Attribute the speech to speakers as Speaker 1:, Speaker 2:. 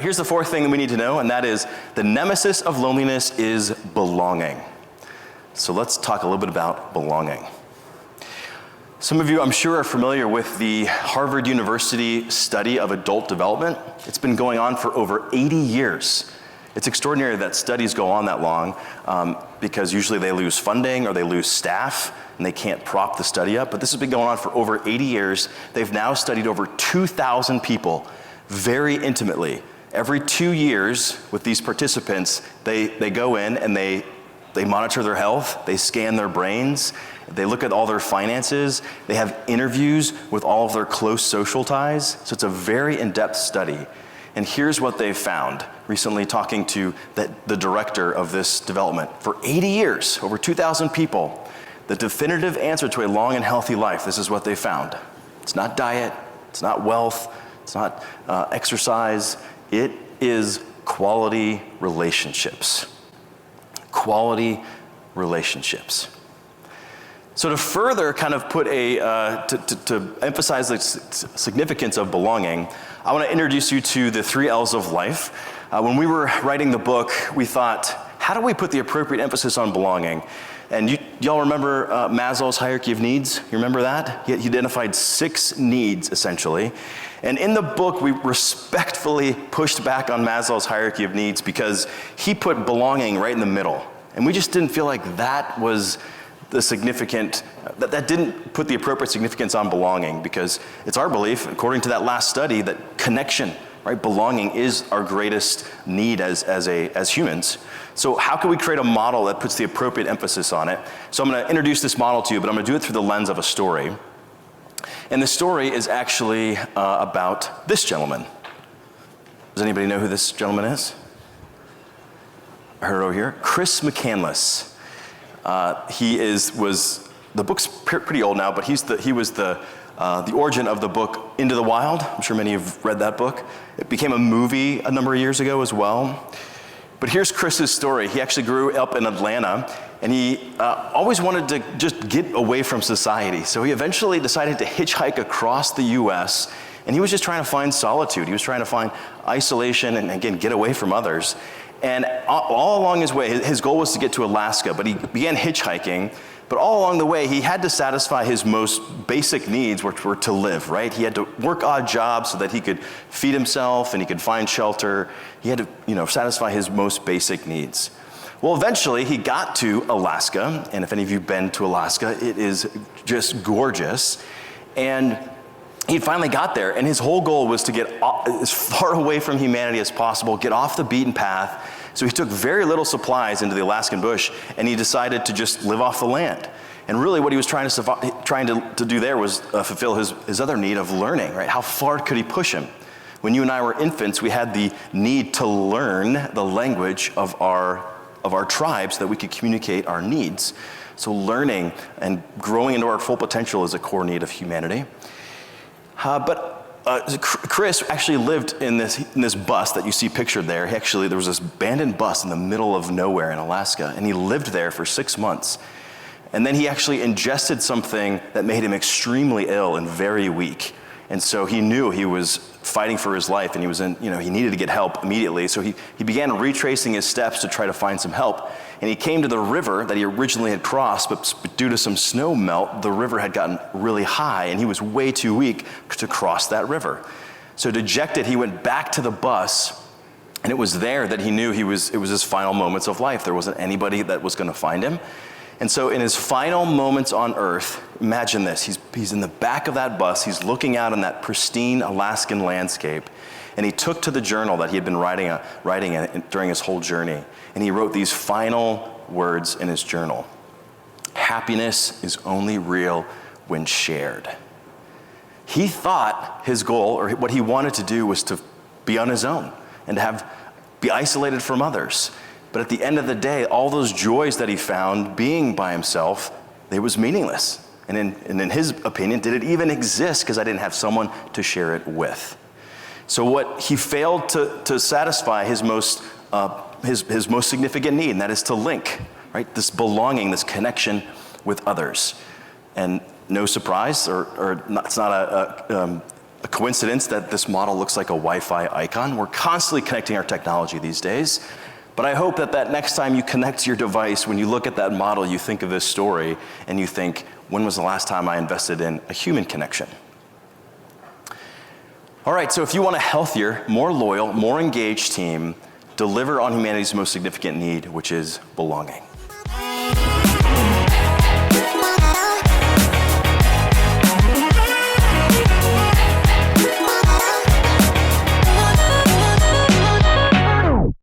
Speaker 1: right, here's the fourth thing that we need to know, and that is the nemesis of loneliness is belonging. So let's talk a little bit about belonging. Some of you, I'm sure, are familiar with the Harvard University study of adult development. It's been going on for over 80 years. It's extraordinary that studies go on that long because usually they lose funding or they lose staff and they can't prop the study up. But this has been going on for over 80 years. They've now studied over 2,000 people very intimately. Every 2 years with these participants, they go in and they monitor their health, they scan their brains, they look at all their finances, they have interviews with all of their close social ties. So it's a very in-depth study. And here's what they found recently talking to the director of this development. For 80 years, over 2,000 people, the definitive answer to a long and healthy life, this is what they found. It's not diet, it's not wealth, it's not exercise, it is quality relationships. Quality relationships. So to further kind of put to emphasize the significance of belonging, I want to introduce you to the 3 L's of life. When we were writing the book, we thought, how do we put the appropriate emphasis on belonging? And y'all remember Maslow's hierarchy of needs? You remember that? He identified 6 needs, essentially. And in the book, we respectfully pushed back on Maslow's hierarchy of needs because he put belonging right in the middle. And we just didn't feel like that was the significant, that didn't put the appropriate significance on belonging, because it's our belief, according to that last study, that connection, right, belonging is our greatest need as humans. So how can we create a model that puts the appropriate emphasis on it? So I'm going to introduce this model to you, but I'm going to do it through the lens of a story. And the story is actually about this gentleman. Does anybody know who this gentleman is? I heard over here. Chris McCandless. The book's pretty old now, but he was the origin of the book Into the Wild. I'm sure many have read that book. It became a movie a number of years ago as well. But here's Chris's story. He actually grew up in Atlanta, and he always wanted to just get away from society. So he eventually decided to hitchhike across the US, and he was just trying to find solitude. He was trying to find isolation and, again, get away from others. And all along his way, his goal was to get to Alaska, but he began hitchhiking. But all along the way, he had to satisfy his most basic needs, which were to live, right? He had to work odd jobs so that he could feed himself and he could find shelter. He had to, satisfy his most basic needs. Well, eventually, he got to Alaska, and if any of you have been to Alaska, it is just gorgeous. And he finally got there, and his whole goal was to get as far away from humanity as possible, get off the beaten path. So he took very little supplies into the Alaskan bush, and he decided to just live off the land. And really what he was trying to do there was fulfill his other need of learning, right? How far could he push him? When you and I were infants, we had the need to learn the language of our tribes so that we could communicate our needs. So learning and growing into our full potential is a core need of humanity. Chris actually lived in this bus that you see pictured there. There was this abandoned bus in the middle of nowhere in Alaska, and he lived there for 6 months. And then he actually ingested something that made him extremely ill and very weak. And so he knew he was fighting for his life, and he needed to get help immediately. So he began retracing his steps to try to find some help. And he came to the river that he originally had crossed, but due to some snow melt, the river had gotten really high, and he was way too weak to cross that river. So dejected, he went back to the bus, and it was there that he knew it was his final moments of life. There wasn't anybody that was going to find him. And so in his final moments on Earth, imagine this, he's in the back of that bus, he's looking out on that pristine Alaskan landscape, and he took to the journal that he had been writing during his whole journey, and he wrote these final words in his journal. Happiness is only real when shared. He thought his goal, or what he wanted to do, was to be on his own and to be isolated from others. But at the end of the day, all those joys that he found being by himself, it was meaningless. And in his opinion, did it even exist because I didn't have someone to share it with? So what he failed to satisfy his most significant need, and that is to link, right? This belonging, this connection with others. And no surprise, it's not a coincidence that this model looks like a Wi-Fi icon. We're constantly connecting our technology these days. But I hope that next time you connect your device, when you look at that model, you think of this story and you think, when was the last time I invested in a human connection? All right, so if you want a healthier, more loyal, more engaged team, deliver on humanity's most significant need, which is belonging.